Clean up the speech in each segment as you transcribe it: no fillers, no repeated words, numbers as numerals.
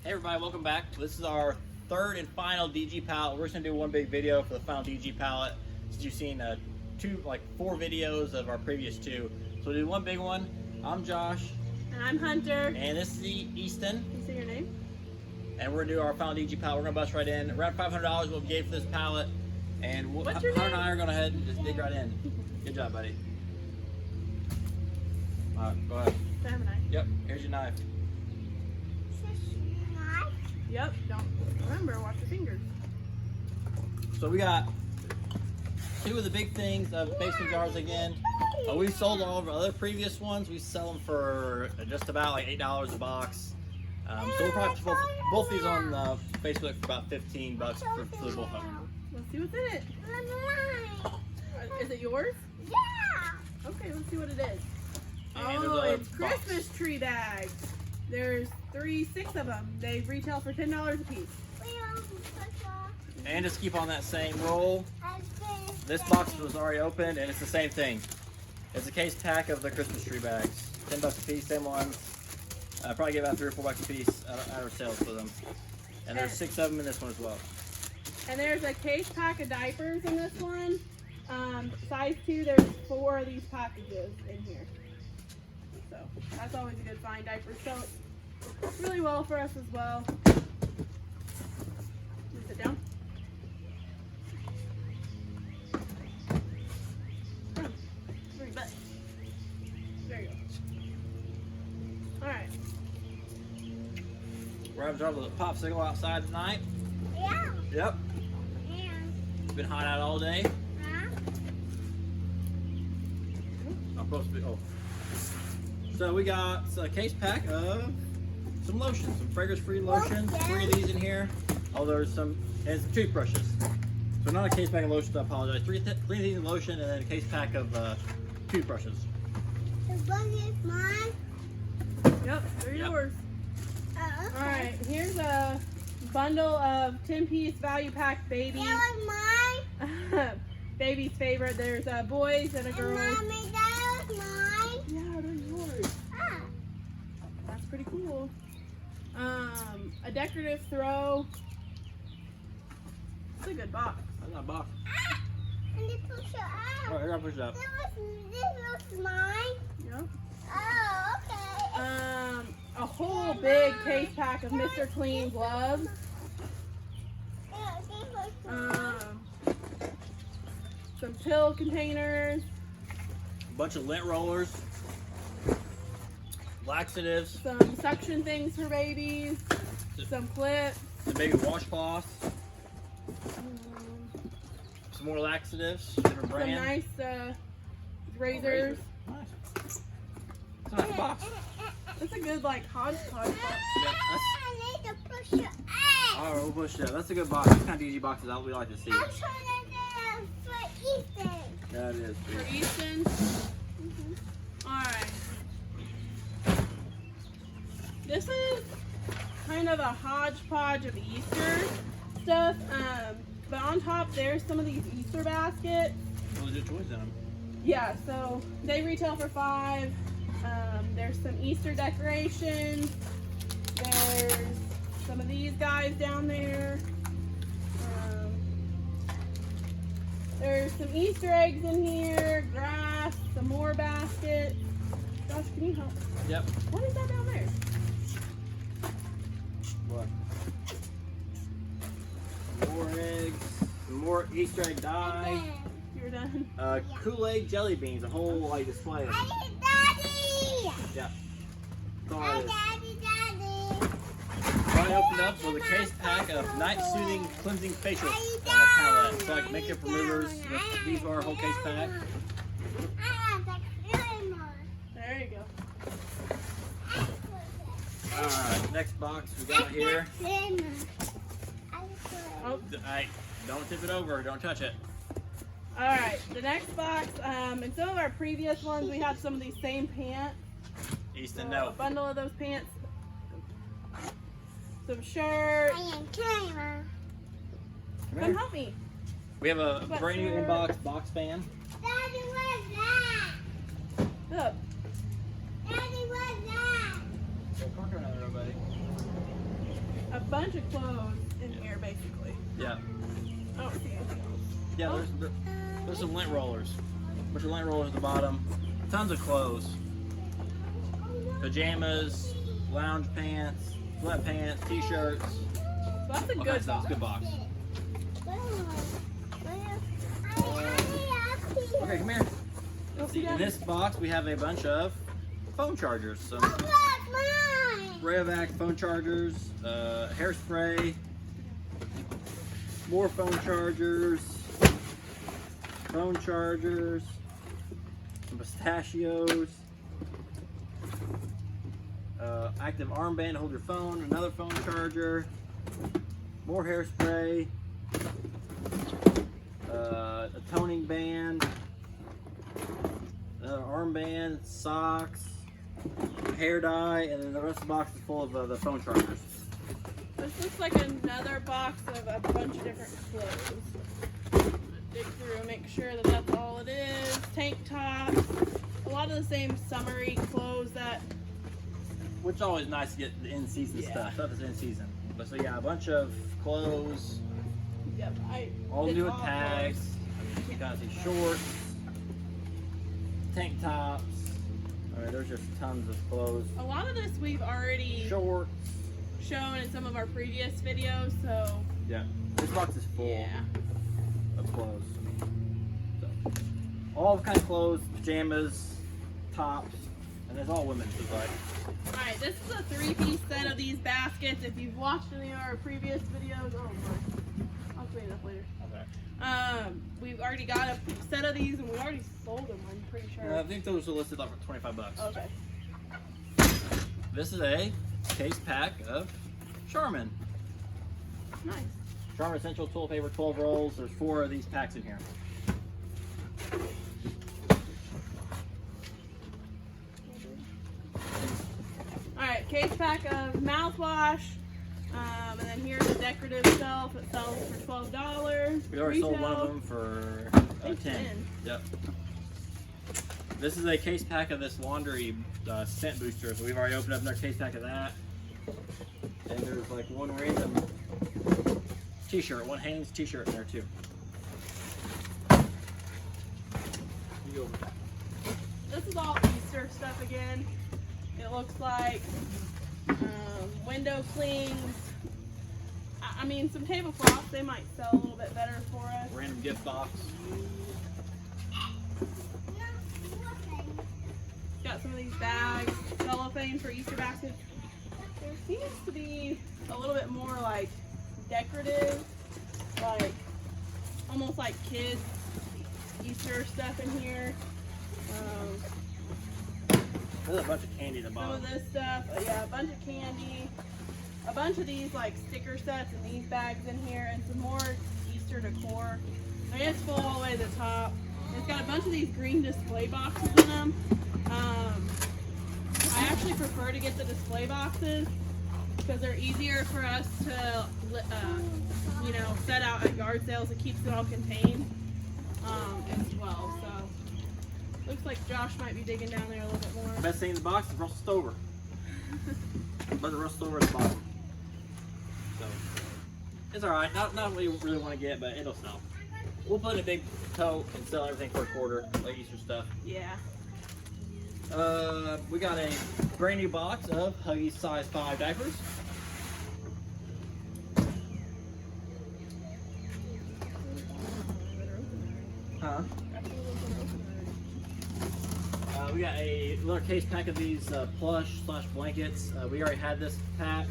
Hey everybody, welcome back. This is our third and final DG pallet. We're just gonna do one big video for the final DG pallet. Since you've seen four videos of our previous two. So we'll do one big one. I'm Josh. And I'm Hunter. And this is Easton. Can you say your name? And we're gonna do our final DG pallet. We're gonna bust right in. Around $500 what we gave for this pallet. And What's your Hunter name? and I are gonna head and just dig right in. Good job, buddy. Alright, go ahead. Do I have a knife? Yep, here's your knife. Yep. Don't remember. Watch your fingers. So we got two of the big things of mason jars again. We've sold all of our other previous ones. We sell them for just about like $8 a box. So we'll probably put both these on Facebook for about $15 for the both of them. Let's see what's in it. Is it yours? Yeah. Okay, let's see what it is. And Oh, there's it's a box. Christmas tree bags. There's 6 of them. They retail for $10 a piece. And just keep on that same roll. This box was already opened and it's the same thing. It's a case pack of the Christmas tree bags. $10 a piece, same ones. Probably get about $3 or $4 a piece at our sales for them. And there's 6 of them in this one as well. And there's a case pack of diapers in this one. Size 2, there's 4 of these packages in here. So that's always a good find. Diapers sell really well for us as well. You sit down. Come. Bring your butt. There you go. Alright. We're having trouble with a popsicle outside tonight. Yeah. Yep. Yeah. It's been hot out all day. I'm supposed to be, oh. So we got a case pack of some lotion, some fragrance-free lotion. 3 of these in here. Oh, there's some, and some toothbrushes. So not a case pack of lotion, I apologize. 3 of these in lotion and then a case pack of toothbrushes. The bug is mine. Yep, they're Yep. yours. Okay. Alright, here's a bundle of 10-piece value pack baby. That was mine. Baby's favorite. There's boys and a And girl. Mommy, that was mine. Yeah, they're yours. Ah. That's pretty cool. A decorative throw. It's a good box. I got a box. Ah. And they push it out. Alright, I gotta push it up. This was mine. Yep. Oh, okay. A whole big case pack of Mr. Clean gloves. Yeah, this was mine. Some pill containers. A bunch of lint rollers. Laxatives. Some suction things for babies. Some clips. Some baby washcloths. Some more laxatives. Different Some brand. nice razors. Nice. It's a nice box. That's a good hodgepodge box. Yeah, I need to push it out. Alright, we'll push it up. That's a good box. That's the kind of DG boxes we like to see. I'm trying to for Ethan. Yeah, it is. For Easton. Alright. This is kind of a hodgepodge of Easter stuff. But on top there's some of these Easter baskets. Really good toys in them. Yeah, so they retail for $5. There's some Easter decorations. There's some of these guys down there. There's some Easter eggs in here, grass, some more baskets. Josh, can you help? Yep. What is that down there? What? More eggs. Some more Easter egg dye. You're done. Kool-Aid jelly beans. A whole display of them. I need Daddy. Yeah. That's all Hi, it is. Daddy. Brian opened up with a case pack of night soothing cleansing facial palette. So like makeup removers. These are our whole case pack. There you go. Alright, next box we got here. Oh, Alright, don't tip it over, don't touch it. alright. The next box, in some of our previous ones, we had some of these same pants. Easton, So, no. a bundle of those pants. Some shirts. Come help me. We have a But brand new sir- inbox box fan. Daddy, what's that? Look. Daddy, what's that? Park around there, buddy. a bunch of clothes in here, basically. Yeah. I don't see anything else. Yeah, Oh. there's some lint rollers. Bunch of lint rollers at the bottom. Tons of clothes. Pajamas, lounge pants, sweatpants, t-shirts. So that's a All kinds good of stuff. It's a good box. box. Okay, come here. Let's see. In this box, we have a bunch of phone chargers. Some Rayovac phone chargers, hairspray, more phone chargers, some pistachios, active armband to hold your phone, another phone charger, more hairspray, a toning band, another armband, socks, hair dye, and then the rest of the box is full of the phone chargers. This looks like another box of a bunch of different clothes. Dig through and make sure that that's all it is. Tank tops, a lot of the same summery clothes that. Which is always nice to get the in-season Yeah. stuff that's in season. But so yeah, a bunch of clothes, Yep, all it's new with all tags. clothes. You kind of see shorts, tank tops. I mean, there's just tons of clothes. A lot of this we've already Shorts. shown in some of our previous videos, so Yeah, this box is full yeah. of clothes. So, all kind of clothes, pajamas, tops, and there's all women's. It's like, Alright, this is a 3-piece set of these baskets. If you've watched any of our previous videos, oh my, I'll clean it up later. okay. We've already got a set of these and we already sold them, I'm pretty sure. I think those are listed like for $25. Okay. This is a case pack of Charmin. Nice. Charmin Essential Toilet Paper 12 rolls. There's 4 of these packs in here. Alright, case pack of mouthwash. And then here's the decorative stuff. It sells for $12. We already sold one of Retail, them for I think 10. 10. Yep. This is a case pack of this laundry scent booster. So we've already opened up another case pack of that. And there's like one random t-shirt, one Hanes t-shirt in there too. You go. This is all Easter stuff again. It looks like window clings. I mean, some tablecloths, they might sell a little bit better for us. Random gift box. Got some of these bags, cellophane for Easter baskets. There seems to be a little bit more like decorative, like almost like kids Easter stuff in here. There's a bunch of candy at the Some bottom. of this stuff, yeah, a bunch of candy, a bunch of these like sticker sets and these bags in here, and some more Easter decor. I mean, it's full all the way to the top. It's got a bunch of these green display boxes in them. I actually prefer to get the display boxes because they're easier for us to, you know, set out at yard sales. It keeps it all contained as well. So looks like Josh might be digging down there a little bit more. Best thing in the box is Russell Stover. But the Russell Stover at the bottom. So it's alright. Not what you really want to get, but it'll sell. We'll put in a big tote and sell everything for a quarter, like Easter stuff. Yeah. We got a brand new box of Huggies size 5 diapers. Huh? We got a little case pack of these plush / blankets. We already had this pack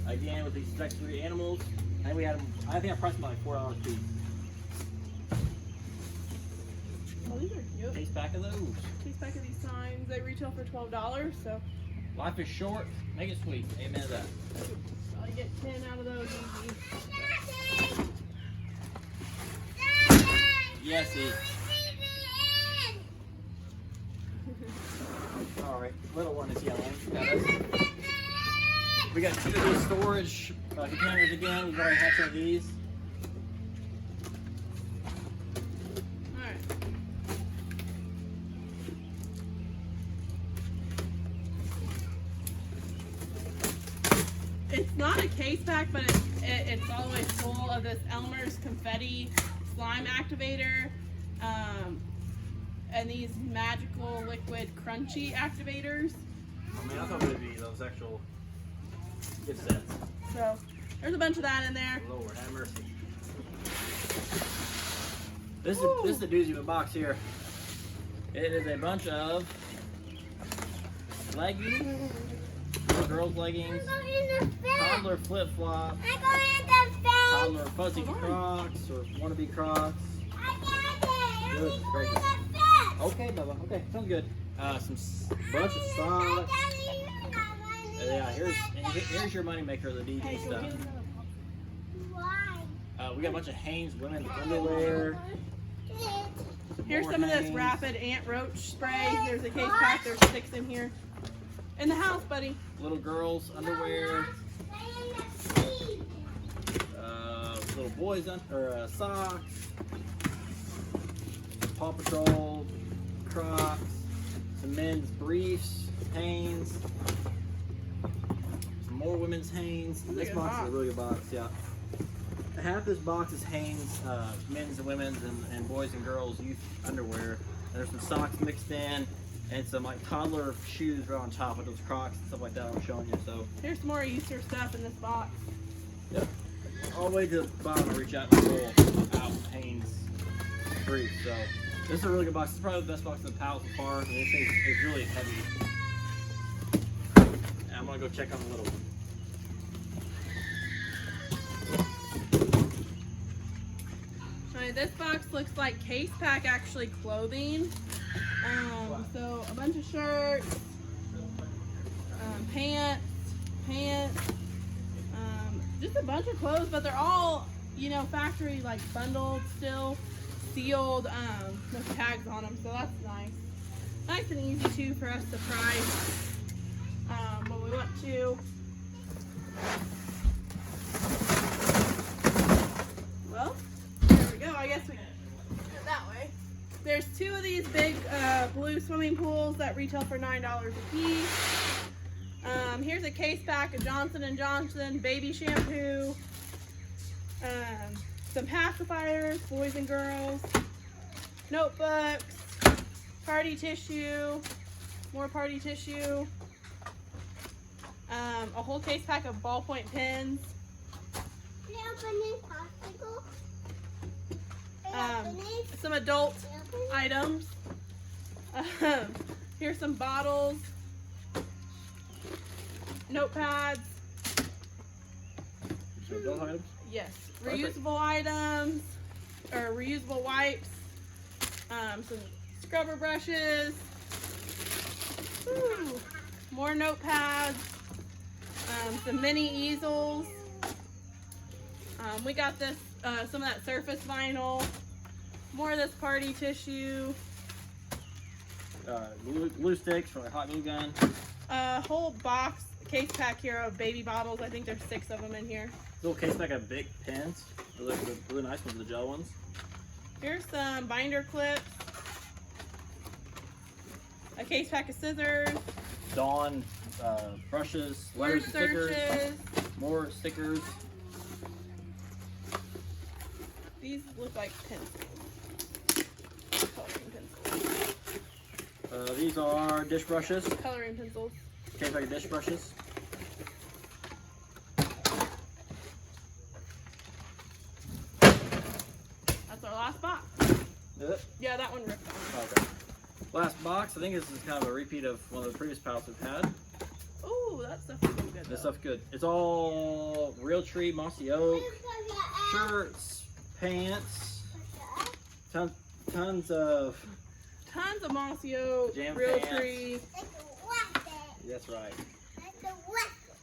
again with these Spectre animals. And we had them, I think I priced them like $4 a piece. Oh, these are cute. Case pack of those. Case pack of these signs. They retail for $12, so Life is short, make it sweet. Amen to that. I'll get 10 out of those easy. Yes, E. Alright, little one is yelling. We got 2 of these storage containers again. We've already had some of these. Alright. It's not a case pack, but it's always full of this Elmer's confetti slime activator, and these magical liquid crunchy activators. I mean, I thought it would be those actual gift sets. So there's a bunch of that in there. Lord have mercy. This is the doozy of a box here. It is a bunch of leggings, little girls' leggings, I'm going in the fence. toddler flip-flops, I'm going in the fence. toddler fuzzy Crocs or wannabe Crocs. I got it. I'm Good, going great. in the fence. Okay, Bubba. Okay, sounds good. Some bunch of socks. Yeah, here's your moneymaker, the DG Hey, go stuff. get another pop. Why? We got a bunch of Hanes women's underwear. Here's more some of this Hanes. rapid ant roach spray. There's a case pack. There's 6 in here. In the house, buddy. Little girls underwear. Little boys socks. Paw Patrol, Crocs, some men's briefs, Hanes, some more women's Hanes. This good box box. is a really good box, yeah. Half this box is Hanes, men's and women's and boys and girls youth underwear. And there's some socks mixed in and some like toddler shoes right on top with those Crocs and stuff like that I'm showing you. So Here's some more Easter stuff in this box. yep. All the way to the bottom and reach out and pull out Hanes brief. So this is a really good box. It's probably the best box in the pallet so far. And this thing is really heavy. And I'm gonna go check on the little one. Alright, this box looks like case pack actually clothing. So a bunch of shirts, pants, just a bunch of clothes, but they're all, you know, factory like bundled still, sealed, with tags on them, so that's nice. Nice and easy too for us to price when we want to. Well, there we go. I guess we can do it that way. There's 2 of these big blue swimming pools that retail for $9 a piece. Here's a case pack of Johnson & Johnson baby shampoo. Some pacifiers, boys and girls. Notebooks. Party tissue. More party tissue. A whole case pack of ballpoint pens. Some adult items. Here's some bottles, notepads. So those items? Yes, Perfect. reusable items or reusable wipes. Some scrubber brushes. Ooh, more notepads. Some mini easels. We got this, some of that surface vinyl. More of this party tissue. Glue sticks for a hot glue gun. A whole box, case pack here of baby bottles. I think there's 6 of them in here. Little case pack of big pens. Really nice ones, the gel ones. Here's some binder clips. A case pack of scissors. Dawn brushes, Word letters and stickers. searches. More stickers. These look like pencils. Coloring pencils. These are dish brushes. Coloring pencils. Case pack of dish brushes. That's our last box. Yep. Yeah, that one ripped off. Okay. Last box. I think this is kind of a repeat of one of the previous pallets we've had. Ooh, that stuff is good. This though. stuff's good. It's all real tree, mossy oak, shirts, pants, tons of. Tons of mossy oak, Jam real pants. tree. That's right.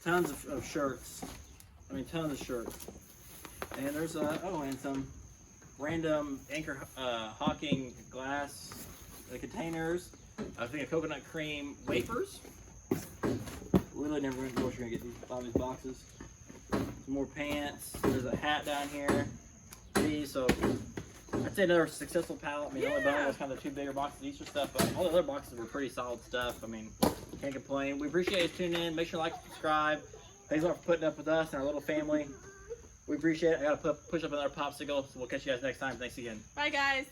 Tons of shirts. I mean, tons of shirts. And there's and some random Anchor Hawking glass containers. I think a coconut cream wafers. Really never know what you're gonna get out of these boxes. Some more pants. There's a hat down here. These, so I'd say another successful pallet. I mean, the only bundle was kind of the 2 bigger boxes, Easter stuff, but all the other boxes were pretty solid stuff. I mean, can't complain. We appreciate you tuning in. Make sure to like and subscribe. Thanks a lot for putting up with us and our little family. We appreciate it. I gotta push up another popsicle, so we'll catch you guys next time. Thanks again. Bye, guys.